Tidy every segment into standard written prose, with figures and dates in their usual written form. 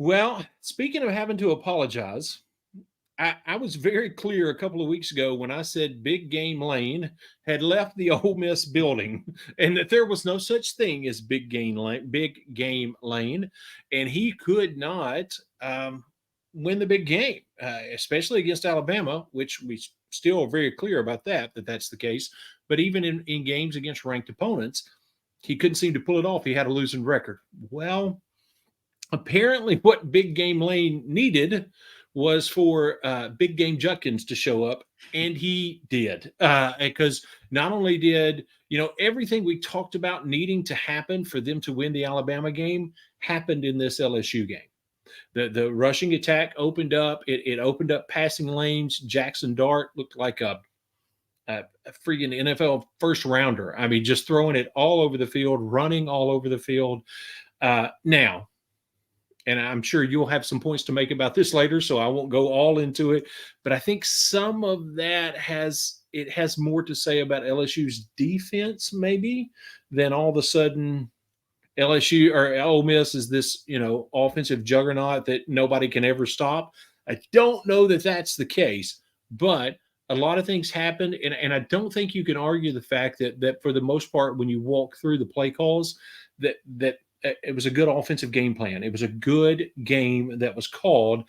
Well, speaking of having to apologize, I was very clear a couple of weeks ago when I said Big Game Lane had left the Ole Miss building and that there was no such thing as Big Game Lane, and he could not win the big game, especially against Alabama, which we still are very clear about that that's the case. But even in games against ranked opponents, he couldn't seem to pull it off. He had a losing record. Well, apparently what Big Game Lane needed was for Big Game Judkins to show up, and he did. Because not only did everything we talked about needing to happen for them to win the Alabama game happened in this LSU game. The rushing attack opened up. It opened up passing lanes. Jackson Dart looked like a freaking NFL first rounder. I mean, just throwing it all over the field, running all over the field. Now, and I'm sure you'll have some points to make about this later, so I won't go all into it. But I think some of that has more to say about LSU's defense, maybe, than all of a sudden LSU or Ole Miss is this offensive juggernaut that nobody can ever stop. I don't know that that's the case, but a lot of things happened, and I don't think you can argue the fact that for the most part, when you walk through the play calls, that it was a good offensive game plan. It was a good game that was called,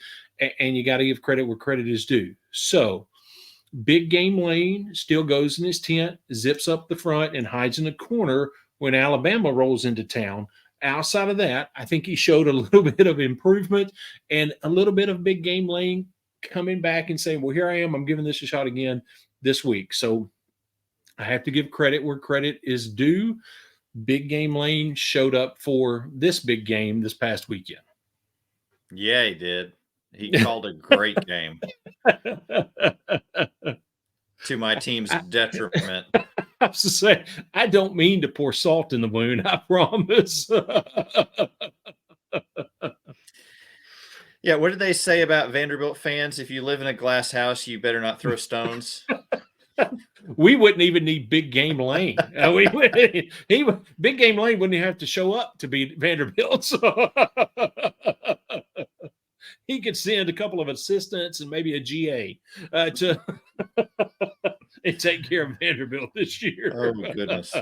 and you got to give credit where credit is due. So, Big Game Lane still goes in his tent, zips up the front, and hides in the corner when Alabama rolls into town. Outside of that, I think he showed a little bit of improvement and a little bit of Big Game Lane coming back and saying, well, here I am. I'm giving this a shot again this week. So I have to give credit where credit is due. Big Game Lane showed up for this big game this past weekend. Yeah, he did. He called a great game to my team's detriment. I was to say, I don't mean to pour salt in the wound, I promise. Yeah, what did they say about Vanderbilt fans? If you live in a glass house, you better not throw stones. We wouldn't even need Big Game Lane. Big Game Lane wouldn't have to show up to beat Vanderbilt. So he could send a couple of assistants and maybe a GA to and take care of Vanderbilt this year. Oh, my goodness.